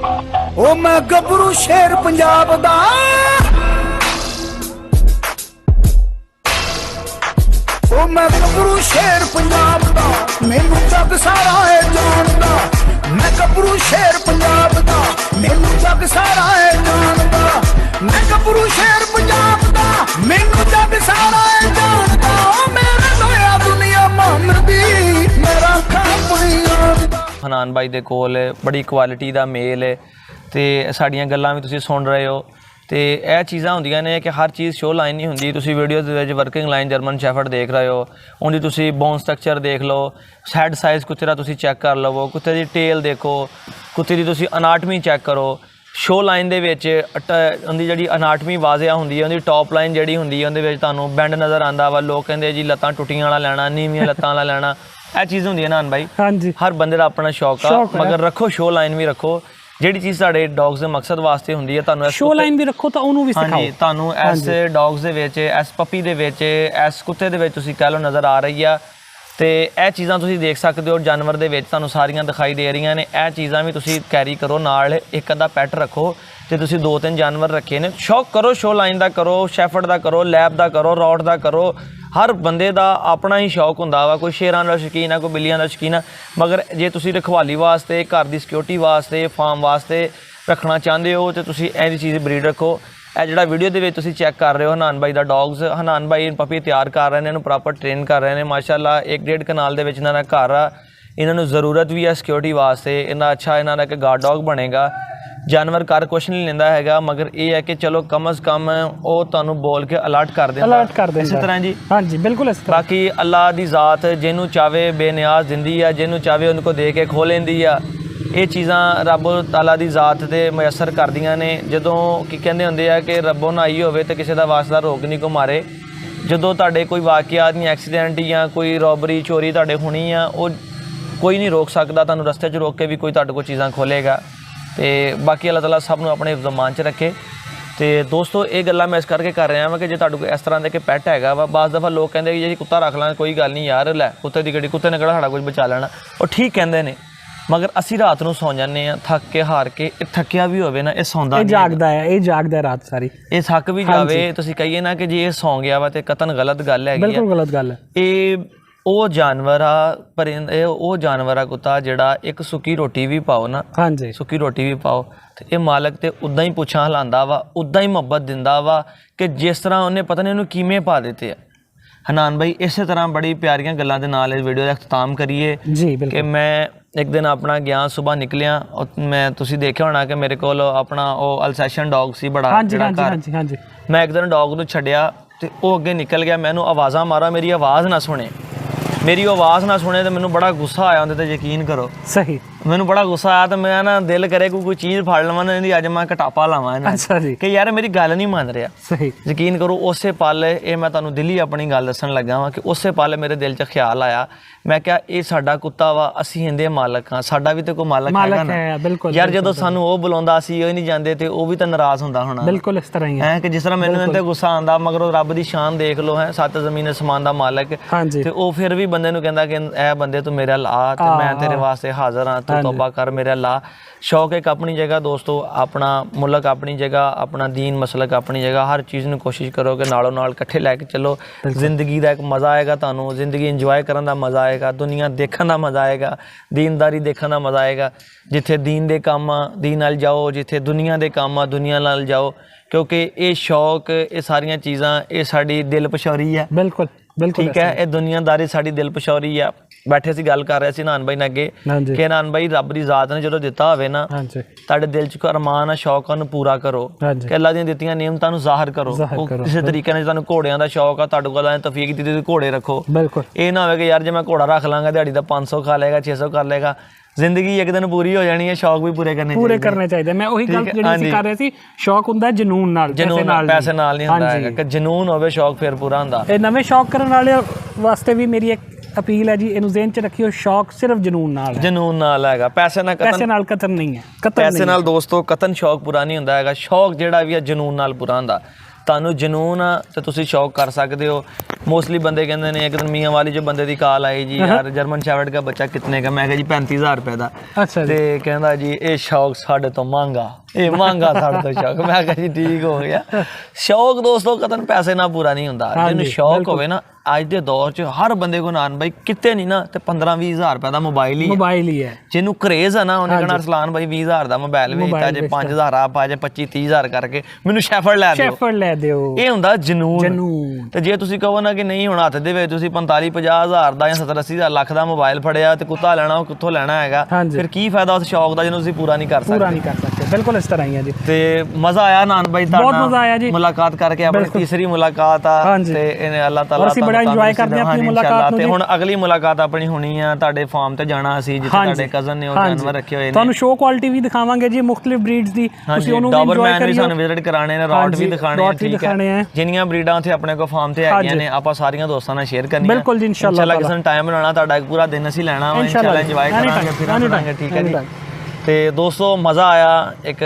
ओ मैं गबरू शेर पंजाब दा, ओ मैं गबरू शेर पंजाब दा, मैनू जग सारा है जानदा। मैं गबरू शेर पंजाब दा, मैनू जग सारा है जानदा। मैं गबरू शेर पंजाब दा, मैनू जग सारा है जानदा। ओ मेरे दोया दुनिया मानदी, मेरा खां पंजाब दा। हनान भाई दे कोल बड़ी क्वालिटी दा मेल है ते साड़ियां गल्लां भी तुसीं सुन रहे हो। तो यह चीज़ां होंदियां ने कि हर चीज़ शो लाइन नहीं होंदी। तुसीं वीडियोज़ दे विच वर्किंग लाइन जर्मन शैफर्ड देख रहे हो, उनकी तुसीं बोन स्ट्रक्चर देख लो, हैड साइज़ कुत्ते दा तुसीं चैक कर लवो, कुत्ते दी टेल देखो, कुत्ते दी तुसीं अनाटमी चैक करो। शो लाइन दे विच उनकी जिहड़ी अनाटमी वाजिया हुंदी है, उनकी टॉप लाइन जिहड़ी हुंदी है उहदे विच तुहानूं बैंड नज़र आंदा वा। लोग कहंदे जी लत्तां टुट्टियां वाला लैना, नीवियां लत्तां वाला लैना, यह चीज़ होंदी है ना भाई। हाँ जी, हर बंदे का अपना शौक आ, मगर रखो शो लाइन भी रखो। ਜਿਹੜੀ ਚੀਜ਼ ਸਾਡੇ ਡੌਗਸ ਦੇ ਮਕਸਦ ਵਾਸਤੇ ਹੁੰਦੀ ਹੈ, ਤੁਹਾਨੂੰ ਸ਼ੋ ਲਾਈਨ ਵੀ ਰੱਖੋ ਤਾਂ ਉਹਨੂੰ ਵੀ ਸਿਖਾਓ। ਹਾਂਜੀ, ਤੁਹਾਨੂੰ ਇਸ ਡੌਗਸ ਦੇ ਵਿੱਚ, ਇਸ ਪੱਪੀ ਦੇ ਵਿੱਚ, ਇਸ ਕੁੱਤੇ ਦੇ ਵਿੱਚ ਤੁਸੀਂ ਕਹਿ ਲਓ ਨਜ਼ਰ ਆ ਰਹੀ ਆ। ਤੇ ਇਹ ਚੀਜ਼ਾਂ ਤੁਸੀਂ ਦੇਖ ਸਕਦੇ ਹੋ ਜਾਨਵਰ ਦੇ ਵਿੱਚ ਤੁਹਾਨੂੰ ਸਾਰੀਆਂ ਦਿਖਾਈ ਦੇ ਰਹੀਆਂ ਨੇ। ਇਹ ਚੀਜ਼ਾਂ ਵੀ ਤੁਸੀਂ ਕੈਰੀ ਕਰੋ ਨਾਲ, ਇੱਕ ਅੱਧਾ ਪੈਟ ਰੱਖੋ। ਤੇ ਤੁਸੀਂ 2-3 ਜਾਨਵਰ ਰੱਖੇ ਨੇ, ਸ਼ੌਕ ਕਰੋ, ਸ਼ੋ ਲਾਈਨ ਦਾ ਕਰੋ, ਸ਼ੈਫਰਡ ਦਾ ਕਰੋ, ਲੈਬ ਦਾ ਕਰੋ, ਰੌਡ ਦਾ ਕਰੋ। हर बंदे का अपना ही शौक होंदा वा। कोई शेरां दा शौकीन है, कोई बिल्लियां दा शौकीन है, मगर जे तुसीं रखवाली वास्ते, घर की सिक्योरिटी वास्ते, फार्म वास्ते रखना चाहते हो तो तुसीं ऐसी चीज़ ब्रीड रखो। ਇਹ ਜਿਹੜਾ ਵੀਡੀਓ ਦੇ ਵਿੱਚ ਤੁਸੀਂ ਚੈੱਕ ਕਰ ਰਹੇ ਹੋ ਹਨਾਨ ਭਾਈ ਦਾ ਡੌਗਸ, ਹਨਾਨ ਭਾਈ ਪੱਪੀ ਤਿਆਰ ਕਰ ਰਹੇ ਨੇ, ਇਹਨੂੰ ਪ੍ਰੋਪਰ ਟ੍ਰੇਨ ਕਰ ਰਹੇ ਨੇ ਮਾਸ਼ਾਅੱਲਾ। 1-1.5 ਕਨਾਲ ਦੇ ਵਿੱਚ ਇਹਨਾਂ ਦਾ ਘਰ ਆ। ਇਹਨਾਂ ਨੂੰ ਜ਼ਰੂਰਤ ਵੀ ਹੈ ਸਿਕਿਉਰਿਟੀ ਵਾਸਤੇ। ਇਹਨਾਂ ਅੱਛਾ ਇਹਨਾਂ ਦਾ ਇੱਕ ਗਾਰਡ ਡੌਗ ਬਣੇਗਾ। ਜਾਨਵਰ ਕਰ ਕੁਛ ਨਹੀਂ ਲੈਂਦਾ ਹੈਗਾ, ਮਗਰ ਇਹ ਹੈ ਕਿ ਚਲੋ ਕਮ ਅਜ਼ ਕਮ ਉਹ ਤੁਹਾਨੂੰ ਬੋਲ ਕੇ ਅਲਰਟ ਕਰ ਦਿੰਦਾ, ਇਸੇ ਤਰ੍ਹਾਂ ਜੀ। ਹਾਂਜੀ ਬਿਲਕੁਲ ਇਸ ਤਰ੍ਹਾਂ। ਬਾਕੀ ਅੱਲਾਹ ਦੀ ਜ਼ਾਤ ਜਿਹਨੂੰ ਚਾਹਵੇ ਬੇਨਿਆਜ਼ ਦਿੰਦੀ ਆ, ਜਿਹਨੂੰ ਚਾਹਵੇ ਉਹਨੂੰ ਕੋ ਦੇ ਕੇ ਖੋ ਲੈਂਦੀ ਆ। ਇਹ ਚੀਜ਼ਾਂ ਰੱਬ ਤਾਲਾ ਦੀ ਜ਼ਾਤ ਤੇ ਮੁਯੱਸਰ ਕਰਦੀਆਂ ਨੇ। ਜਦੋਂ ਕੀ ਕਹਿੰਦੇ ਹੁੰਦੇ ਆ ਕਿ ਰੱਬੋਂ ਨਾ ਆਈ ਹੋਵੇ ਤੇ ਕਿਸੇ ਦਾ ਵਾਸਤਾ ਰੋਕ ਨਹੀਂ ਕੋ ਮਾਰੇ। ਜਦੋਂ ਤੁਹਾਡੇ ਕੋਈ ਵਾਕਿਆਤ ਜਾਂ ਐਕਸੀਡੈਂਟ ਜਾਂ ਕੋਈ ਰੋਬਰੀ ਚੋਰੀ ਤੁਹਾਡੇ ਹੋਣੀ ਆ, ਉਹ ਕੋਈ ਨਹੀਂ ਰੋਕ ਸਕਦਾ। ਤੁਹਾਨੂੰ ਰਸਤੇ 'ਚ ਰੋਕ ਕੇ ਵੀ ਕੋਈ ਤੁਹਾਡੇ ਕੋਲ ਚੀਜ਼ਾਂ ਖੋਲੇਗਾ। ਤੇ ਬਾਕੀ ਅੱਲਾਹ ਤਾਲਾ ਸਭ ਨੂੰ ਆਪਣੇ ਹਿਫਜ਼-ਓ-ਅਮਾਨ 'ਚ ਰੱਖੇ। ਤੇ ਦੋਸਤੋ ਇਹ ਗੱਲਾਂ ਮੈਂ ਇਸ ਕਰਕੇ ਕਰ ਰਿਹਾ ਵਾਂ ਕਿ ਜੇ ਤੁਹਾਡੇ ਕੋਲ ਇਸ ਤਰ੍ਹਾਂ ਦੇ ਕਿ ਪੈਟ ਹੈਗਾ ਵਾ, ਬਾਜ਼ ਦਫਾ ਲੋਕ ਕਹਿੰਦੇ ਕਿ ਜੇ ਕੁੱਤਾ ਰੱਖ ਲਾਂਗੇ ਕੋਈ ਗੱਲ ਨਹੀਂ ਯਾਰ, ਲੈ ਕੁੱਤੇ ਦੀ ਗੱਡੀ, ਕੁੱਤੇ ਨੇ ਕਿਹੜਾ ਸਾਡਾ ਕੁਝ ਬਚਾ ਲੈਣਾ। ਉਹ ਠੀਕ ਕਹਿੰਦੇ ਨੇ, ਮਗਰ ਅਸੀਂ ਰਾਤ ਨੂੰ ਸੌਂ ਜਾਂਦੇ ਹਾਂ ਥੱਕ ਕੇ ਹਾਰ ਕੇ। ਇਹ ਥੱਕਿਆ ਵੀ ਹੋਵੇ ਨਾ, ਇਹ ਸੌਂਦਾ ਨਹੀਂ, ਜਾਗਦਾ ਹੈ, ਇਹ ਜਾਗਦਾ ਰਾਤ ਸਾਰੀ। ਇਹ ਥੱਕ ਵੀ ਜਾਵੇ, ਤੁਸੀਂ ਕਹੀਏ ਨਾ ਕਿ ਜੇ ਇਹ ਸੌਂ ਗਿਆ ਵਾ ਤੇ ਕਤਨ ਗਲਤ ਗੱਲ ਹੈਗੀ, ਬਿਲਕੁਲ ਗਲਤ ਗੱਲ ਹੈ। ਇਹ ਉਹ ਜਾਨਵਰ ਆ ਪਰਿੰਦ, ਇਹ ਉਹ ਜਾਨਵਰ ਆ ਕੁੱਤਾ ਜਿਹੜਾ ਇੱਕ ਸੁੱਕੀ ਰੋਟੀ ਵੀ ਪਾਓ ਨਾ, ਹਾਂਜੀ ਸੁੱਕੀ ਰੋਟੀ ਵੀ ਪਾਓ ਤੇ ਇਹ ਮਾਲਕ ਤੇ ਉੱਦਾਂ ਹੀ ਪੁੱਛਾਂ ਹਿਲਾਉਂਦਾ ਵਾ, ਉੱਦਾਂ ਹੀ ਮੁਹੱਬਤ ਦਿੰਦਾ ਵਾ ਕਿ ਜਿਸ ਤਰ੍ਹਾਂ ਉਹਨੇ ਪਤਾ ਨਹੀਂ ਉਹਨੂੰ ਕਿਵੇਂ ਪਾ ਦਿੱਤੇ ਆ। ਹਨਾਨ ਭਾਈ ਇਸੇ ਤਰ੍ਹਾਂ ਬੜੀ ਪਿਆਰੀਆਂ ਗੱਲਾਂ ਦੇ ਨਾਲ ਇਸ ਵੀਡੀਓ ਦਾ ਇਖਤਤਾਮ ਕਰੀਏ ਜੀ। ਕਿ ਮੈਂ ਇੱਕ ਦਿਨ ਆਪਣਾ ਗਿਆ, ਸੁਬਾਹ ਨਿਕਲਿਆ, ਮੈਂ ਤੁਸੀਂ ਦੇਖਿਆ ਹੋਣਾ ਕਿ ਮੇਰੇ ਕੋਲ ਆਪਣਾ ਉਹ ਅਲਸੈਸ਼ਨ ਡੌਗ ਸੀ ਬੜਾ ਜਿਹੜਾ ਘਰ। ਮੈਂ ਇੱਕ ਦਿਨ ਡੌਗ ਨੂੰ ਛੱਡਿਆ ਤੇ ਉਹ ਅੱਗੇ ਨਿਕਲ ਗਿਆ, ਮੈਨੂੰ ਆਵਾਜ਼ਾਂ ਮਾਰਾ, ਮੇਰੀ ਆਵਾਜ਼ ਨਾ ਸੁਣੇ, ਮੇਰੀ ਆਵਾਜ਼ ਨਾ ਸੁਣੇ। ਤੇ ਮੈਨੂੰ ਬੜਾ ਗੁੱਸਾ ਆਇਆ ਉਹਦੇ 'ਤੇ, ਯਕੀਨ ਕਰੋ। ਸਹੀ, ਮੈਨੂੰ ਬੜਾ ਗੁੱਸਾ ਆਇਆ ਤੇ ਮੈਂ ਨਾ ਦਿਲ ਕਰੇ ਕੋਈ ਚੀਜ਼ ਫੜ ਲਵਾਂ ਨਾ ਇਹਦੀ, ਅੱਜ ਮੈਂ ਕਟਾਪਾ ਲਾਵਾਂ ਇਹਨਾਂ ਕਿ ਯਾਰ ਮੇਰੀ ਗੱਲ ਨਹੀਂ ਮੰਨ ਰਿਹਾ। ਸਹੀ, ਯਕੀਨ ਕਰੋ ਉਸੇ ਪਲ, ਇਹ ਮੈਂ ਤੁਹਾਨੂੰ ਦਿਲੀ ਆਪਣੀ ਗੱਲ ਦੱਸਣ ਲੱਗਾ ਵਾਂ ਕਿ ਉਸੇ ਪਲ ਮੇਰੇ ਦਿਲ 'ਚ ਖਿਆਲ ਆਇਆ। ਮੈਂ ਕਿਹਾ ਇਹ ਸਾਡਾ ਕੁੱਤਾ ਵਾ, ਅਸੀਂ ਇਹਦੇ ਮਾਲਕ ਹਾਂ, ਸਾਡਾ ਵੀ ਤੇ ਕੋਈ ਮਾਲਕ ਹੈਗਾ ਨਾ ਯਾਰ। ਜਦੋਂ ਸਾਨੂੰ ਉਹ ਬੁਲਾਉਂਦਾ ਅਸੀਂ ਉਹ ਹੀ ਨਹੀਂ ਜਾਂਦੇ ਤੇ ਉਹ ਵੀ ਤਾਂ ਨਾਰਾਜ਼ ਹੁੰਦਾ ਹੋਣਾ। ਬਿਲਕੁਲ ਇਸ ਤਰ੍ਹਾਂ ਹੀ ਹੈ ਕਿ ਜਿਸ ਤਰ੍ਹਾਂ ਮੈਨੂੰ ਇਹਦੇ ਗੁੱਸਾ ਆਉਂਦਾ, ਮਗਰ ਉਹ ਰੱਬ ਦੀ ਸ਼ਾਨ ਦੇਖ ਲਓ, ਹੈ 7 ਜ਼ਮੀਨ ਅਸਮਾਨ ਦਾ ਮਾਲਕ, ਤੇ ਉਹ ਫਿਰ ਵੀ ਬੰਦੇ ਨੂੰ ਕਹਿੰਦਾ ਕਿ ਇਹ ਬੰਦੇ ਤੂੰ ਮੇਰੇ ਲਾ ਤੇ ਮੈਂ ਤੇਰੇ ਵਾਸਤੇ ਹਾਜ਼ਰ ਹਾਂ, ਤੂੰ ਤੌਬਾ ਕਰ ਮੇਰੇ ਲਾ। ਸ਼ੌਕ ਇੱਕ ਆਪਣੀ ਜਗ੍ਹਾ ਦੋਸਤੋ, ਆਪਣਾ ਮੁਲਕ ਆਪਣੀ ਜਗ੍ਹਾ, ਆਪਣਾ ਦੀਨ ਮਸਲਕ ਆਪਣੀ ਜਗ੍ਹਾ। ਹਰ ਚੀਜ਼ ਨੂੰ ਕੋਸ਼ਿਸ਼ ਕਰੋ ਕਿ ਨਾਲੋਂ ਨਾਲ ਇਕੱਠੇ ਲੈ ਕੇ ਚੱਲੋ। ਜ਼ਿੰਦਗੀ ਦਾ ਇੱਕ ਮਜ਼ਾ ਆਏਗਾ ਤੁਹਾਨੂੰ, ਜ਼ਿੰਦਗੀ ਇੰਜੋਏ ਕਰਨ ਦਾ ਮਜ਼ਾ ਆਏਗਾ, ਦੁਨੀਆ ਦੇਖਣ ਦਾ ਮਜ਼ਾ ਆਏਗਾ, ਦੀਨਦਾਰੀ ਦੇਖਣ ਦਾ ਮਜ਼ਾ ਆਏਗਾ। ਜਿੱਥੇ ਦੀਨ ਦੇ ਕੰਮ ਆ ਦੀਨ ਨਾਲ ਜਾਓ, ਜਿੱਥੇ ਦੁਨੀਆ ਦੇ ਕੰਮ ਆ ਦੁਨੀਆ ਨਾਲ ਜਾਓ, ਕਿਉਂਕਿ ਇਹ ਸ਼ੌਕ, ਇਹ ਸਾਰੀਆਂ ਚੀਜ਼ਾਂ ਇਹ ਸਾਡੀ ਦਿਲ ਪਛੌਰੀ ਹੈ। ਬਿਲਕੁਲ ਬਿਲਕੁਲ ਠੀਕ ਹੈ, ਇਹ ਦੁਨੀਆਦਾਰੀ ਸਾਡੀ ਦਿਲ ਪਛੌਰੀ ਆ। ਬੈਠੇ ਸੀ ਗੱਲ ਕਰ ਰਹੇ ਸੀ ਨਾਨ ਬਾਈ ਨਾਲ ਅੱਗੇ ਕਿ ਨਾਨ ਬਾਈ ਰੱਬ ਦੀ ਜ਼ਾਤ ਨੇ ਜਦੋਂ ਦਿੱਤਾ ਹੋਵੇ ਨਾ, ਤੁਹਾਡੇ ਦਿਲ 'ਚ ਅਰਮਾਨ ਆ, ਸ਼ੌਕ ਉਹਨੂੰ ਪੂਰਾ ਕਰੋ ਕਿ ਅੱਲਾ ਦੀਆਂ ਦਿੱਤੀਆਂ ਨਿਯਮਤਾਂ ਨੂੰ ਜ਼ਾਹਰ ਕਰੋ। ਕਿਸੇ ਤਰੀਕੇ ਨਾਲ ਤੁਹਾਨੂੰ ਘੋੜਿਆਂ ਦਾ ਸ਼ੌਕ ਆ, ਤੁਹਾਡੇ ਕੋਲ ਤੌਫੀਕ ਦਿੱਤੀ ਤੁਸੀਂ ਘੋੜੇ ਰੱਖੋ। ਇਹ ਨਾ ਹੋਵੇ ਕਿ ਯਾਰ ਜੇ ਮੈਂ ਘੋੜਾ ਰੱਖ ਲਾਂਗਾ ਦਿਹਾੜੀ ਦਾ 500 ਖਾ ਲਏਗਾ, 600 ਕਰ ਲਏਗਾ। ਜ਼ਿੰਦਗੀ ਇੱਕ ਦਿਨ ਪੂਰੀ ਹੋ ਜਾਣੀ ਹੈ, ਸ਼ੌਕ ਵੀ ਪੂਰੇ ਕਰਨੇ ਚਾਹੀਦੇ। ਮੈਂ ਉਹੀ ਗੱਲ ਜਿਹੜੀ ਅਸੀਂ ਕਰ ਰਹੇ ਸੀ, ਸ਼ੌਕ ਹੁੰਦਾ ਜਨੂਨ ਨਾਲ, ਪੈਸੇ ਨਾਲ ਨਹੀਂ ਹੁੰਦਾ ਹੈਗਾ। ਕਿ ਜਨੂਨ ਹੋਵੇ ਸ਼ੌਕ ਫਿਰ ਪੂਰਾ ਹੁੰਦਾ। ਇਹ ਨਵੇਂ ਸ਼ੌਕ ਕਰਨ ਵਾਲੇ ਵਾਸਤੇ ਵੀ ਮੇਰੀ ਇੱਕ ਅਪੀਲ ਹੈ ਜੀ, ਇਹਨੂੰ ਜ਼ਿਹਨ 'ਚ ਰੱਖਿਓ, ਸ਼ੌਕ ਸਿਰਫ ਜਨੂਨ ਨਾਲ ਹੈਗਾ, ਪੈਸੇ ਨਾਲ ਕਤਨ ਨਹੀਂ ਹੈ। ਪੈਸੇ ਨਾਲ ਦੋਸਤੋ ਕਤਨ ਸ਼ੌਕ ਪੂਰਾ ਨਹੀਂ ਹੁੰਦਾ ਹੈਗਾ। ਸ਼ੌਕ ਜਿਹੜਾ ਵੀ ਹੈ ਜਨੂਨ ਨਾਲ ਪੂਰਾ ਹੁੰਦਾ। ਤੁਹਾਨੂੰ ਜਨੂਨ ਆ ਤੇ ਤੁਸੀਂ ਸ਼ੌਕ ਕਰ ਸਕਦੇ ਹੋ। ਮੋਸਟਲੀ ਬੰਦੇ ਕਹਿੰਦੇ ਨੇ ਇੱਕ ਦਿਨ ਮੀਆਂ ਵਾਲੀ ਜੋ ਬੰਦੇ ਦੀ ਕਾਲ ਆਈ ਜੀ ਯਾਰ ਜਰਮਨ ਸ਼ੈਫਰਡ ਦਾ ਬੱਚਾ ਕਿਤਨੇ का, ਮੈਂ ਕਿਹਾ ਜੀ 35,000 रुपए ਦਾ। ਤੇ ਕਹਿੰਦਾ ਜੀ ਇਹ ਸ਼ੌਕ ਸਾਡੇ ਤੋਂ ਮਹਿੰਗਾ, ਇਹ ਮਹਿੰਗਾ ਸਾਡੇ ਤੋਂ ਸ਼ੌਕ। ਮੈਂ ਕਿਹਾ ਜੀ ਠੀਕ ਹੋ ਗਿਆ। ਸ਼ੌਕ ਦੋਸਤੋ ਕਤਨ ਪੈਸੇ ਨਾਲ ਪੂਰਾ ਨਹੀਂ ਹੁੰਦਾ। ਜਿਹਨੂੰ ਸ਼ੌਕ ਹੋਵੇ ਨਾ ਅੱਜ ਦੇ ਦੌਰ 'ਚ ਹਰ ਬੰਦੇ ਕੋਲ ਨਾਨ ਬਾਈ ਕਿਤੇ ਨਹੀਂ ਨਾ ਤੇ 15-20 ਹਜ਼ਾਰ ਰੁਪਏ ਦਾ ਮੋਬਾਈਲ ਹੀ ਹੈ। ਜਿਹਨੂੰ ਕਰੇਜ਼ ਆ ਨਾ ਉਹਨੇ ਕਹਿਣਾ ਅਰਸਲਾਨ ਬਾਈ 20 ਹਜ਼ਾਰ ਦਾ ਮੋਬਾਈਲ ਵੇਚਤਾ ਜੇ 5,000 ਆ ਪਾ ਜੇ 25-30 ਹਜ਼ਾਰ ਕਰਕੇ ਮੈਨੂੰ ਸ਼ੈਫਰਡ ਲੈ ਦਿਓ। ਇਹ ਹੁੰਦਾ ਜਨੂਨ। ਤੇ ਜੇ ਤੁਸੀਂ ਕਹੋ ਨਾ ਕਿ ਨਹੀਂ ਹੁਣ ਹੱਥ ਦੇ ਵਿੱਚ ਤੁਸੀਂ 45-50 ਹਜ਼ਾਰ ਦਾ ਜਾਂ 70-80 ਹਜ਼ਾਰ ਲੱਖ ਦਾ ਮੋਬਾਈਲ ਫੜਿਆ ਤੇ ਕੁੱਤਾ ਲੈਣਾ ਉਹ ਕਿੱਥੋਂ ਲੈਣਾ ਹੈਗਾ, ਫਿਰ ਕੀ ਫਾਇਦਾ ਉਸ ਸ਼ੌਕ ਦਾ ਜਿਹਨੂੰ ਤੁਸੀਂ ਪੂਰਾ ਨਹੀਂ ਕਰ ਸਕਦੇ। ਬਿਲਕੁਲ ਇਸ ਤਰ੍ਹਾਂ ਹੀ ਹੈ ਜੀ। ਤੇ ਮਜ਼ਾ ਆਇਆ ਨਾਨ ਬਾਈ ਬਹੁਤ ਮਜ਼ਾ ਆਇਆ ਜੀ ਮੁਲਾਕਾਤ ਕਰਕੇ। ਆਪਣੀ ਤੀਸਰੀ ਮੁਲਾਕਾਤ ਆ ਤੇ ਇਹਨੇ ਅੱਲਾਹ ਤਾਲਾ ਬੜਾ ਇੰਜੋਏ ਕਰਦੇ ਆ ਆਪਣੀ ਮੁਲਾਕਾਤ ਨੂੰ। ਤੇ ਹੁਣ ਅਗਲੀ ਮੁਲਾਕਾਤ ਆਪਣੀ ਹੋਣੀ ਆ ਤੁਹਾਡੇ ਫਾਰਮ ਤੇ ਜਾਣਾ ਅਸੀਂ ਜਿੱਥੇ ਤੁਹਾਡੇ ਕਜ਼ਨ ਨੇ ਉਹ ਜਾਨਵਰ ਰੱਖੇ ਹੋਏ ਨੇ। ਤੁਹਾਨੂੰ ਸ਼ੋ ਕੁਆਲਿਟੀ ਵੀ ਦਿਖਾਵਾਂਗੇ ਜੀ ਮੁxtਲਿਫ ਬਰੀਡਸ ਦੀ, ਤੁਸੀਂ ਉਹਨੂੰ ਵੀ ਇੰਜੋਏ ਕਰਿਓ। ਸਾਨੂੰ ਵਿਜ਼ਿਟ ਕਰਾਣੇ ਨੇ, ਰੌਟ ਵੀ ਦਿਖਾਣੇ ਆ, ਠੀਕ ਹੈ। ਜਿੰਨੀਆਂ ਬਰੀਡਾਂ ਉੱਥੇ ਆਪਣੇ ਕੋਲ ਫਾਰਮ ਤੇ ਹੈਗੀਆਂ ਨੇ ਆਪਾਂ ਸਾਰੀਆਂ ਦੋਸਤਾਂ ਨਾਲ ਸ਼ੇਅਰ ਕਰਨੀਆਂ। ਬਿਲਕੁਲ ਜੀ ਇਨਸ਼ਾਅੱਲਾ ਕਿਸੇ ਨੂੰ ਟਾਈਮ ਬਣਾਉਣਾ ਤੁਹਾਡਾ ਇੱਕ ਪੂਰਾ ਦਿਨ ਅਸੀਂ ਲੈਣਾ ਵਾ, ਇਨਸ਼ਾਅੱਲਾ ਇੰਜੋਏ ਕਰਾਂਗੇ ਫਿਰਾਂਗੇ, ਠੀਕ ਹੈ ਜੀ। ਤੇ ਦੋਸਤੋ ਮਜ਼ਾ ਆਇਆ। ਇੱਕ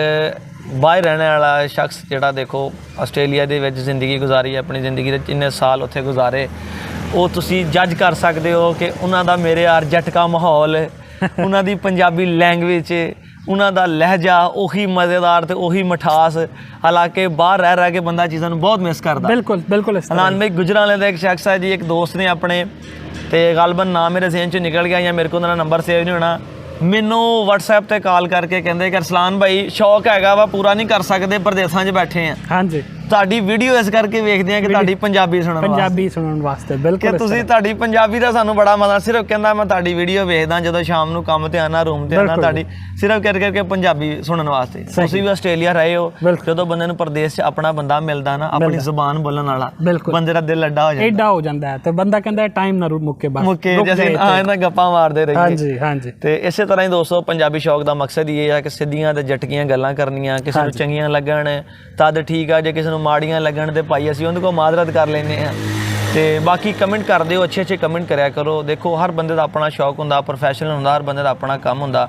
ਬਾਹਰ ਰਹਿਣ ਵਾਲਾ ਸ਼ਖਸ ਜਿਹੜਾ ਦੇਖੋ ਆਸਟ੍ਰੇਲੀਆ ਦੇ ਵਿੱਚ ਜ਼ਿੰਦਗੀ ਗੁਜ਼ਾਰੀ, ਆਪਣੀ ਜ਼ਿੰਦਗੀ ਦੇ ਇੰਨੇ ਸਾਲ ਉੱਥੇ ਗੁਜ਼ਾਰੇ, ਉਹ ਤੁਸੀਂ ਜੱਜ ਕਰ ਸਕਦੇ ਹੋ ਕਿ ਉਹਨਾਂ ਦਾ ਮੇਰੇ ਯਾਰ ਜਟਕਾ ਮਾਹੌਲ, ਉਹਨਾਂ ਦੀ ਪੰਜਾਬੀ ਲੈਂਗੁਏਜ, ਉਹਨਾਂ ਦਾ ਲਹਿਜਾ ਉਹੀ ਮਜ਼ੇਦਾਰ ਤੇ ਉਹੀ ਮਿਠਾਸ। ਹਾਲਾਂਕਿ ਬਾਹਰ ਰਹਿ ਕੇ ਬੰਦਾ ਚੀਜ਼ਾਂ ਨੂੰ ਬਹੁਤ ਮਿਸ ਕਰਦਾ। ਬਿਲਕੁਲ ਹਨਾਨ ਭਾਈ ਗੁਜਰਾਂਵਾਲੇ ਦਾ ਇੱਕ ਸ਼ਖਸ ਹੈ ਜੀ, ਇੱਕ ਦੋਸਤ ਨੇ ਆਪਣੇ, ਤੇ ਗਾਲਬਨ ਨਾਮ ਮੇਰੇ ਜ਼ੇਨ 'ਚੋਂ ਨਿਕਲ ਗਿਆ ਜਾਂ ਮੇਰੇ ਕੋਲ ਉਹਨਾਂ ਦਾ ਨੰਬਰ ਸੇਵ ਨਹੀਂ ਹੋਣਾ। ਮੈਨੂੰ WhatsApp ਤੇ ਕਾਲ ਕਰਕੇ ਕਹਿੰਦੇ ਕਿ ਅਰਸਲਾਨ ਭਾਈ ਸ਼ੌਕ ਹੈਗਾ ਵਾ ਪੂਰਾ ਨਹੀਂ ਕਰ ਸਕਦੇ, ਪ੍ਰਦੇਸਾਂ 'ਚ ਬੈਠੇ ਆ। ਹਾਂਜੀ ਤੁਹਾਡੀ ਵੀਡੀਓ ਇਸ ਕਰਕੇ ਵੇਖਦੇ ਆ ਕਿ ਤੁਹਾਡੀ ਪੰਜਾਬੀ ਸੁਣਨ ਵਾਸਤੇ। ਬਿਲਕੁਲ ਤੁਸੀਂ ਤੁਹਾਡੀ ਪੰਜਾਬੀ ਦਾ ਸਾਨੂੰ ਬੜਾ ਮਜ਼ਾ। ਸਿਰਫ ਕਹਿੰਦਾ ਮੈਂ ਤੁਹਾਡੀ ਵੀਡੀਓ ਵੇਖਦਾ ਜਦੋਂ ਸ਼ਾਮ ਨੂੰ ਕੰਮ ਤੇ ਆਣਾ, ਰੂਮ ਤੇ ਆਣਾ, ਤੁਹਾਡੀ ਸਿਰਫ ਕਰਕੇ ਪੰਜਾਬੀ ਸੁਣਨ ਵਾਸਤੇ। ਤੁਸੀਂ ਵੀ ਆਸਟ੍ਰੇਲੀਆ ਰਹੇ ਹੋ, ਜਦੋਂ ਬੰਦੇ ਨੂੰ ਪ੍ਰਦੇਸ਼ 'ਚ ਆਪਣਾ ਬੰਦਾ ਮਿਲਦਾ ਨਾ ਆਪਣੀ ਜ਼ੁਬਾਨ ਬੋਲਣ ਵਾਲਾ, ਬੰਦੇ ਦਾ ਦਿਲ ਐਡਾ ਹੋ ਜਾਂਦਾ ਹੈ ਤੇ ਬੰਦਾ ਕਹਿੰਦਾ ਟਾਈਮ ਨਾ ਮੁੱਕੇ ਜੈਸੇ ਇਹਨਾਂ ਗੱਪਾਂ ਮਾਰਦੇ ਰਹੀਏ। ਹਾਂਜੀ ਤੇ ਇਸੇ ਤਰ੍ਹਾਂ ਹੀ ਦੋਸਤੋ ਪੰਜਾਬੀ ਸ਼ੌਕ ਦਾ ਮਕਸਦ ਇਹ ਹੈ ਕਿ ਸਿੱਧੀਆਂ ਤੇ ਜਟਕੀਆਂ ਗੱਲਾਂ ਕਰਨੀਆਂ। ਕਿਸੇ ਨੂੰ ਚੰਗੀਆਂ ਲੱਗਣ ਤਦ ਠੀਕ ਆ, ਜੇ ਕਿਸੇ ਨੂੰ ਮਾੜੀਆਂ ਲੱਗਣ ਤੇ ਭਾਈ ਅਸੀਂ ਉਹਦੇ ਕੋਲ ਮਾਜ਼ਰਤ ਕਰ ਲੈਂਦੇ ਹਾਂ। ਤੇ ਬਾਕੀ ਕਮੈਂਟ ਕਰ ਦਿਓ, ਅੱਛੇ ਕਮੈਂਟ ਕਰਿਆ ਕਰੋ। ਦੇਖੋ ਹਰ ਬੰਦੇ ਦਾ ਆਪਣਾ ਸ਼ੌਕ ਹੁੰਦਾ, ਪ੍ਰੋਫੈਸ਼ਨਲ ਹੁੰਦਾ, ਹਰ ਬੰਦੇ ਦਾ ਆਪਣਾ ਕੰਮ ਹੁੰਦਾ।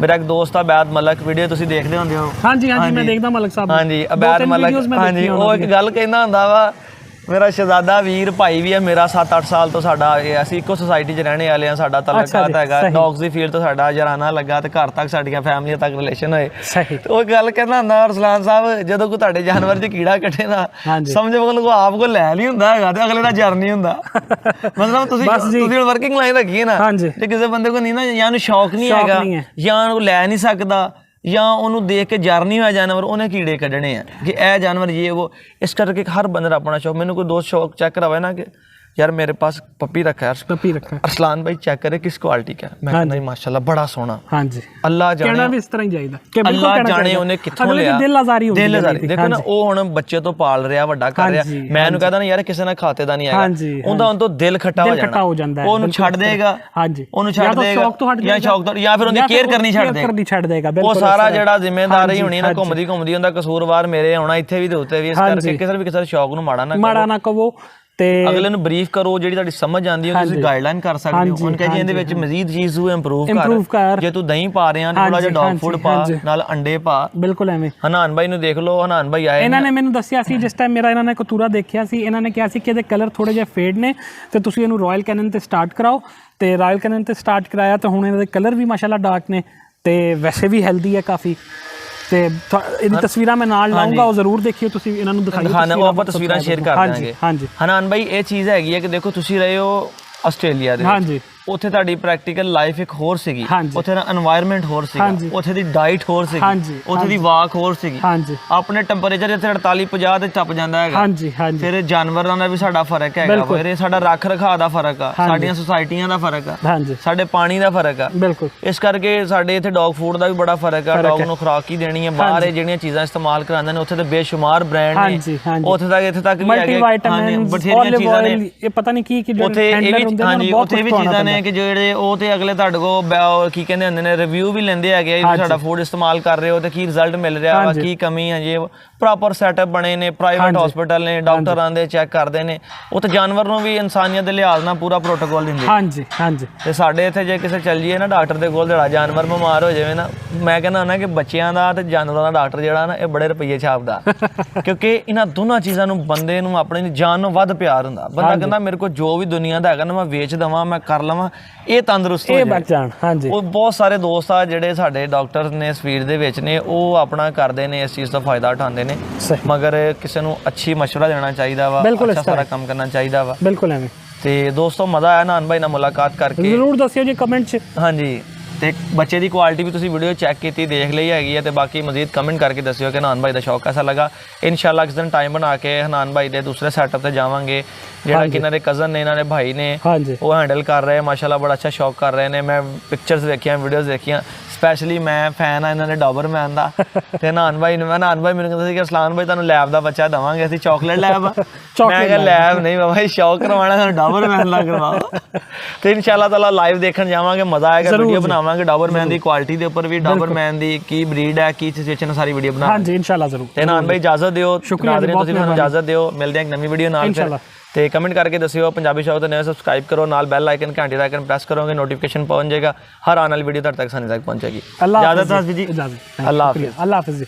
ਮੇਰਾ ਇੱਕ ਦੋਸਤ ਆ ਅਬੈਦ ਮਲਕ, ਵੀਡੀਓ ਤੁਸੀਂ ਦੇਖਦੇ ਹੁੰਦੇ ਹੋ। ਹਾਂਜੀ ਮੈਂ ਦੇਖਦਾ ਮਲਕ ਸਾਹਿਬ। ਹਾਂਜੀ ਅਬੈਦ ਮਲਕ, ਹਾਂਜੀ ਉਹ ਇੱਕ ਗੱਲ ਕਹਿੰਦਾ ਹੁੰਦਾ ਵਾ, ਮੇਰਾ ਸ਼ਹਿਜ਼ਾਦਾ ਵੀਰ ਭਾਈ ਵੀ ਹੈ ਮੇਰਾ, 7-8 ਸਾਲ ਤੋਂ ਸਾਡਾ ਅਸੀਂ ਇੱਕੋ ਸੁਸਾਇਟੀ 'ਚ ਰਹਿਣੇ ਵਾਲੇ ਹਾਂ। ਸਾਡਾ ਤਾਲੁਕਾਤ ਹੈਗਾ ਡੌਗਸ ਦੀ ਫੀਲਡ ਤੋਂ, ਸਾਡਾ ਜਰਾਨਾ ਲੱਗਾ ਤੇ ਘਰ ਤੱਕ ਸਾਡੀਆਂ ਫੈਮਲੀਆਂ ਤੱਕ ਰਿਲੇਸ਼ਨ ਹੋਏ। ਉਹ ਗੱਲ ਕਹਿੰਦਾ ਹੁੰਦਾ ਅਰਸਲਾਨ ਸਾਹਿਬ, ਜਦੋਂ ਕੋਈ ਤੁਹਾਡੇ ਜਾਨਵਰ 'ਚ ਕੀੜਾ ਕੱਟੇ ਨਾ ਸਮਝੋ ਕੋਲ ਆਪ ਕੋਲ ਲੈ ਨਹੀਂ ਹੁੰਦਾ ਹੈਗਾ ਤੇ ਅਗਲੇ ਦਾ ਜਰ ਨਹੀਂ ਹੁੰਦਾ। ਮਤਲਬ ਤੁਸੀਂ ਹੁਣ ਵਰਕਿੰਗ ਲਾਈਨ ਰੱਖੀ ਹੈ ਨਾ, ਜੇ ਕਿਸੇ ਬੰਦੇ ਕੋਲ ਨਹੀਂ ਨਾ, ਜਾਂ ਉਹਨੂੰ ਸ਼ੌਕ ਨਹੀਂ ਹੈਗਾ ਜਾਂ ਉਹ ਲੈ ਨਹੀਂ ਸਕਦਾ ਜਾਂ ਉਹਨੂੰ ਦੇਖ ਕੇ ਜਰ ਨਹੀਂ ਹੋਇਆ ਜਾਨਵਰ, ਉਹਨੇ ਕੀੜੇ ਕੱਢਣੇ ਆ ਕਿ ਇਹ ਜਾਨਵਰ ਇਹ ਉਹ। ਇਸ ਕਰਕੇ ਹਰ ਬੰਦੇ ਦਾ ਆਪਣਾ ਸ਼ੌਕ। ਮੈਨੂੰ ਕੋਈ ਦੋਸਤ ਸ਼ੌਕ ਚੈੱਕ करावे ना कि यार मेरे पास पपी रखा है, अरसलान भाई चेक करे किस क्वालिटी का, मैं कहना माशाल्लाह बड़ा सोहना। हां जी अल्लाह जाने कहना भी इस तरह ही जाईदा कि अल्लाह जाने ਉਹਨੇ ਕਿੱਥੋਂ ਲਿਆ। ਦਿਲ ਆਜ਼ਾਰੀ ਦੇਖੋ ਨਾ, ਉਹ ਹੁਣ ਬੱਚੇ ਤੋਂ ਪਾਲ ਰਿਹਾ, ਵੱਡਾ ਕਰ ਰਿਹਾ। ਮੈਂ ਇਹਨੂੰ ਕਹਿੰਦਾ ਨਾ ਯਾਰ ਕਿਸੇ ਨਾਲ ਖਾਤੇ ਦਾ ਨਹੀਂ ਹੈਗਾ, ਉਹਦਾ ਉਹਨਾਂ ਤੋਂ ਦਿਲ ਖੱਟਾ ਹੋ ਜਾਂਦਾ, ਉਹਨੂੰ ਛੱਡ ਦੇਗਾ। ਹਾਂਜੀ ਉਹਨੂੰ ਛੱਡ ਦੇਗਾ ਜਾਂ ਸ਼ੌਕ ਤੋਂ, ਜਾਂ ਫਿਰ ਉਹਦੀ ਕੇਅਰ ਕਰਨੀ ਛੱਡ ਦੇਗਾ। ਉਹ ਸਾਰਾ ਜਿਹੜਾ ਜ਼ਿੰਮੇਵਾਰੀ ਹੋਣੀ ਨਾ ਘੁੰਮਦੀ ਉਹਦਾ ਕਸੂਰਵਾਰ ਮੇਰੇ ਆਉਣਾ ਇੱਥੇ ਵੀ ਦੇ ਉੱਤੇ ਵੀ। ਇਸ ਕਰਕੇ ਕਿਸੇ ਵੀ ਸ਼ੌਕ ਨੂੰ ਮਾੜਾ ਨਾ ਕਹੋ ਤੇ ਅਗਲੇ ਨੂੰ ਬਰੀਫ ਕਰੋ। ਜਿਹੜੀ ਤੁਹਾਡੀ ਸਮਝ ਆਉਂਦੀ ਹੈ ਤੁਸੀਂ ਗਾਈਡਲਾਈਨ ਕਰ ਸਕਦੇ ਹੋ। ਉਹਨਾਂ ਕਹਿੰਦੇ ਇਹਦੇ ਵਿੱਚ ਮਜ਼ੀਦ ਚੀਜ਼ ਨੂੰ ਇੰਪਰੂਵ ਕਰ। ਜੇ ਤੂੰ ਦਹੀਂ ਪਾ ਰਿਹਾ ਥੋੜਾ ਜਿਹਾ ਡੌਗ ਫੂਡ ਪਾ, ਨਾਲ ਅੰਡੇ ਪਾ। ਬਿਲਕੁਲ ਐਵੇਂ। ਹਨਾਨ ਭਾਈ ਨੂੰ ਦੇਖ ਲਓ, ਹਨਾਨ ਭਾਈ ਆਏ, ਇਹਨਾਂ ਨੇ ਮੈਨੂੰ ਦੱਸਿਆ ਸੀ ਜਿਸ ਟਾਈਮ ਮੇਰਾ ਇਹਨਾਂ ਨੇ ਕਤੂਰਾ ਦੇਖਿਆ ਸੀ, ਇਹਨਾਂ ਨੇ ਕਿਹਾ ਸੀ ਕਿ ਇਹਦੇ ਕਲਰ ਥੋੜੇ ਜਿਹੇ ਫੇਡ ਨੇ ਤੇ ਤੁਸੀਂ ਇਹਨੂੰ ਰਾਇਲ ਕੈਨਨ ਤੇ ਸਟਾਰਟ ਕਰਾਓ। ਤੇ ਰਾਇਲ ਕੈਨਨ ਤੇ ਸਟਾਰਟ ਕਰਾਇਆ ਤਾਂ ਹੁਣ ਇਹਨਾਂ ਦੇ ਕਲਰ ਵੀ ਮਾਸ਼ਾਅੱਲਾ ਡਾਰਕ ਨੇ ਤੇ ਵੈਸੇ ਵੀ ਹੈਲਦੀ ਹੈ ਕਾਫੀ। ਤੇ ਇਹਦੀ ਤਸਵੀਰਾਂ ਮੈਂ ਨਾਲ ਲਾਉਂਗਾ, ਉਹ ਜ਼ਰੂਰ ਦੇਖਿਓ ਤੁਸੀਂ, ਇਹਨਾਂ ਨੂੰ ਦਿਖਾਈਓ। ਹਾਂ ਉਹ ਆਪਾਂ ਤਸਵੀਰਾਂ ਸ਼ੇਅਰ ਕਰ ਦਾਂਗੇ। ਹਾਂਜੀ ਹਨਾਨ ਭਾਈ ਇਹ ਚੀਜ਼ ਹੈਗੀ ਹੈ ਕਿ ਦੇਖੋ ਤੁਸੀਂ ਰਹੇ ਹੋ ਆਸਟ੍ਰੇਲੀਆ ਦੇ, ਹਾਂਜੀ ਉੱਥੇ ਤੁਹਾਡੀ ਪ੍ਰੈਕਟੀਕਲ ਲਾਈਫ ਇੱਕ ਹੋਰ ਸੀਗੀ, ਉੱਥੇ ਦਾ এনवायरमेंट ਹੋਰ ਸੀਗਾ, ਉੱਥੇ ਦੀ ਡਾਈਟ ਹੋਰ ਸੀਗੀ, ਉੱਥੇ ਦੀ ਵਾਕ ਹੋਰ ਸੀਗੀ। ਆਪਣੇ ਟੈਂਪਰੇਚਰ ਇੱਥੇ 48-50 ਤੇ ਟੱਪ ਜਾਂਦਾ ਹੈਗਾ। ਫਿਰ ਜਾਨਵਰਾਂ ਦਾ ਵੀ ਸਾਡਾ ਫਰਕ ਹੈਗਾ, ਫਿਰ ਸਾਡਾ ਰੱਖ ਰਖਾਅ ਦਾ ਫਰਕ ਆ, ਸਾਡੀਆਂ ਸੁਸਾਇਟੀਆਂ ਦਾ ਫਰਕ ਆ, ਸਾਡੇ ਪਾਣੀ ਦਾ ਫਰਕ ਆ। ਇਸ ਕਰਕੇ ਸਾਡੇ ਇੱਥੇ ਡੌਗ ਫੂਡ ਦਾ ਵੀ ਬੜਾ ਫਰਕ ਆ। ਡੌਗ ਨੂੰ ਖੁਰਾਕ ਕੀ ਦੇਣੀ ਹੈ, ਬਾਹਰ ਇਹ ਜਿਹੜੀਆਂ ਚੀਜ਼ਾਂ ਇਸਤੇਮਾਲ ਕਰਾਉਂਦੇ ਨੇ ਉੱਥੇ ਤੇ ਬੇਸ਼ੁਮਾਰ ਬ੍ਰਾਂਡ ਨੇ, ਉੱਥੇ ਤੱਕ ਇੱਥੇ ਤੱਕ ਵੀ ਹੈਗੇ ਬਥੇਰੀਆਂ ਚੀਜ਼ਾਂ ਨੇ। ਇਹ ਪਤਾ ਨਹੀਂ ਕੀ ਉੱਥੇ ਇਹ ਵੀ ਚੀਜ਼ਾਂ ਨੇ ਨੇ ਕਿ ਜਿਹੜੇ ਉਹ ਤੇ ਅਗਲੇ ਤੁਹਾਡੇ ਕੋਲ ਕੀ ਕਹਿੰਦੇ ਹੁੰਦੇ ਨੇ ਰਿਵਿਊ ਵੀ ਲੈਂਦੇ ਹੈਗੇ ਤੁਸੀਂ ਸਾਡਾ ਫੂਡ ਇਸਤੇਮਾਲ ਕਰ ਰਹੇ ਹੋ ਤੇ ਕੀ ਰਿਜ਼ਲਟ ਮਿਲ ਰਿਹਾ ਵਾ ਕੀ ਕਮੀ ਹੈ ਜੇ ਪ੍ਰੋਪਰ ਸੈਟਅਪ ਬਣੇ ਨੇ ਪ੍ਰਾਈਵੇਟ ਹਸਪੀਟਲ ਨੇ ਡਾਕਟਰ ਆਉਂਦੇ ਚੈੱਕ ਕਰਦੇ ਨੇ ਉਹ ਤੇ ਜਾਨਵਰ ਨੂੰ ਵੀ ਇਨਸਾਨੀਅਤ ਦੇ ਲਿਹਾਜ਼ ਨਾਲ ਪੂਰਾ ਪ੍ਰੋਟੋਕੋਲ ਦਿੰਦੇ ਹਾਂਜੀ ਹਾਂਜੀ ਤੇ ਸਾਡੇ ਇੱਥੇ ਜੇ ਕਿਸੇ ਚੱਲ ਜਾਈਏ ਨਾ ਡਾਕਟਰ ਦੇ ਕੋਲ ਜਿਹੜਾ ਜਾਨਵਰ ਬਿਮਾਰ ਹੋ ਜਾਵੇ ਨਾ ਮੈਂ ਕਹਿੰਦਾ ਨਾ ਕਿ ਬੱਚਿਆਂ ਦਾ ਤੇ ਜਾਨਵਰਾਂ ਦਾ ਡਾਕਟਰ ਜਿਹੜਾ ਨਾ ਇਹ ਬੜੇ ਰੁਪਈਏ ਛਾਪਦਾ ਕਿਉਂਕਿ ਇਹਨਾਂ ਦੋਨਾਂ ਚੀਜ਼ਾਂ ਨੂੰ ਬੰਦੇ ਨੂੰ ਆਪਣੀ ਜਾਨ ਨੂੰ ਵੱਧ ਪਿਆਰ ਹੁੰਦਾ ਬੰਦਾ ਕਹਿੰਦਾ ਮੇਰੇ ਕੋਲ ਜੋ ਵੀ ਦੁਨੀਆ ਦਾ ਹੈਗਾ ਨਾ ਮੈਂ ਵੇਚ ਦੇਵਾਂ ਮੈਂ ਕਰ ਲਵਾਂ ਇਹ ਤੰਦਰੁਸਤ ਹੋ ਜਾਣ। ਹਾਂਜੀ ਉਹ ਬਹੁਤ ਸਾਰੇ ਦੋਸਤ ਆ ਜਿਹੜੇ ਸਾਡੇ ਡਾਕਟਰ ਨੇ ਇਸ ਫੀਲਡ ਦੇ ਵਿੱਚ ਨੇ ਉਹ ਆਪਣਾ ਕਰਦੇ ਨੇ ਇਸ ਚੀਜ਼ ਦਾ ਫਾਇਦਾ ਉਠਾਉਂਦੇ ਨੇ ਮਗਰ ਕਿਸੇ ਨੂੰ ਅੱਛੀ ਮਸ਼ਵਰਾ ਦੇਣਾ ਚਾਹੀਦਾ ਵਾ ਅੱਛਾ ਸਾਰਾ ਕੰਮ ਕਰਨਾ ਚਾਹੀਦਾ ਵਾ ਬਿਲਕੁਲ ਐਵੇਂ ਤੇ ਦੋਸਤੋ ਮਜ਼ਾ ਆਇਆ ਹਾਨ ਭਾਈ ਨਾਲ ਮੁਲਾਕਾਤ ਕਰਕੇ ਜ਼ਰੂਰ ਦੱਸਿਓ ਜੀ ਕਮੈਂਟ 'ਚ ਹਾਂਜੀ ਤੇ ਬੱਚੇ ਦੀ ਕੁਆਲਿਟੀ ਵੀ ਤੁਸੀਂ ਵੀਡੀਓ ਚੈੱਕ ਕੀਤੀ ਦੇਖ ਲਈ ਹੈਗੀ ਹੈ ਤੇ ਬਾਕੀ ਮਜ਼ੀਦ ਕਮੈਂਟ ਕਰਕੇ ਦੱਸਿਓ ਕਿ ਹਾਨ ਭਾਈ ਦਾ ਸ਼ੌਕ ਐਸਾ ਲੱਗਾ ਇਨਸ਼ਾਅੱਲਾ ਕਿਸ ਦਿਨ ਟਾਈਮ ਬਣਾ ਕੇ ਹਾਨ ਭਾਈ ਦੇ ਦੂਸਰੇ ਸੈਟਅਪ ਤੇ ਜਾਵਾਂਗੇ ਜਿਹੜਾ ਕਿ ਇਹਨਾਂ ਦੇ ਕਜ਼ਨ ਨੇ ਇਹਨਾਂ ਦੇ ਭਾਈ ਨੇ ਉਹ ਹੈਂਡਲ ਕਰ ਰਹੇ ਮਾਸ਼ਾਅੱਲਾ ਬੜਾ ਅੱਛਾ ਸ਼ੌਕ ਕਰ ਰਹੇ ਨੇ ਮੈਂ ਪਿਕਚਰਸ ਦੇਖੀਆਂ ਵੀਡੀਓਜ਼ ਦੇਖੀਆਂ ਸਪੈਸ਼ਲੀ ਮੈਂ ਫੈਨ ਆ ਇਹਨਾਂ ਦੇ ਡਾਬਰਮੈਨ ਦਾ ਤੇ ਹਾਨ ਭਾਈ ਨੂੰ ਹਾਨ ਭਾਈ ਮੈਨੂੰ ਕਹਿੰਦਾ ਸੀ ਕਿ ਅਸਲਾਨ ਭਾਈ ਤੁਹਾਨੂੰ ਲੈਬ ਦਾ ਬੱਚਾ ਦੇਵਾਂਗੇ ਅਸੀਂ ਚਾਕਲੇਟ ਲੈਬ ਮੈਂ ਕਿਹਾ ਲੈਬ ਨਹੀਂ ਬਾਬਾ ਸ਼ੌਕ ਕਰਵਾਉਣਾ ਤੁਹਾਨੂੰ ਡਾਬਰਮੈਨ ਦਾ ਕਰਵਾਓ ਤੇ ਇਨਸ਼ਾਅੱਲਾ ਤਾਲਾ ਲਾਈਵ ਦੇਖਣ ਜਾਵਾਂਗੇ ਮਜ਼ਾ ਆਏਗਾ ਵੀਡੀਓ ਬਣਾਵਾਂਗੇ ਡਾਬਰਮੈਨ ਦੀ ਕੁਆਲਿਟੀ ਦੇ ਉੱਪਰ ਵੀ ਡਾਬਰਮੈਨ ਦੀ ਕੀ ਬਰੀਡ ਹੈ ਕੀ ਸਿਚੁਏਸ਼ਨ ਸਾਰੀ ਵੀਡੀਓ ਬਣਾ ਹਾਂਜੀ ਇਨਸ਼ਾਅੱਲਾ ਜ਼ਰੂਰ ਤੇ ਹਾਨ ਭਾਈ ਇਜਾਜ਼ਤ ਦਿਓ ਨਾਜ਼ਰੀਨ ਤੁਸੀਂ ਮੈਨੂੰ ਇਜਾਜ਼ਤ ਦਿਓ ਮਿਲਦੇ ਹਾਂ ਇੱਕ ਨਵੀਂ ਵੀਡੀਓ ਨਾਲ ਫਿਰ ਤੇ ਕਮੈਂਟ ਕਰਕੇ ਦੱਸਿਓ ਪੰਜਾਬੀ ਸ਼ੌਕ ਤੇ ਨਵੇਂ ਸਬਸਕ੍ਰਾਈਬ ਕਰੋ ਨਾਲ ਬੈਲ ਆਈਕਨ ਘੰਟੀ ਦਾ ਆਈਕਨ ਪ੍ਰੈਸ ਕਰੋਗੇ ਨੋਟੀਫਿਕੇਸ਼ਨ ਪਹੁੰਚ ਜਾਏਗਾ ਹਰ ਆਉਣ ਵਾਲੀ ਵੀਡੀਓ ਤੁਹਾਡੇ ਤੱਕ ਸਾਨੀ ਤੱਕ ਪਹੁੰਚੇਗੀ ਇਜਾਜ਼ਤ ਜੀ ਅੱਲਾਹ ਹਾਫਿਜ਼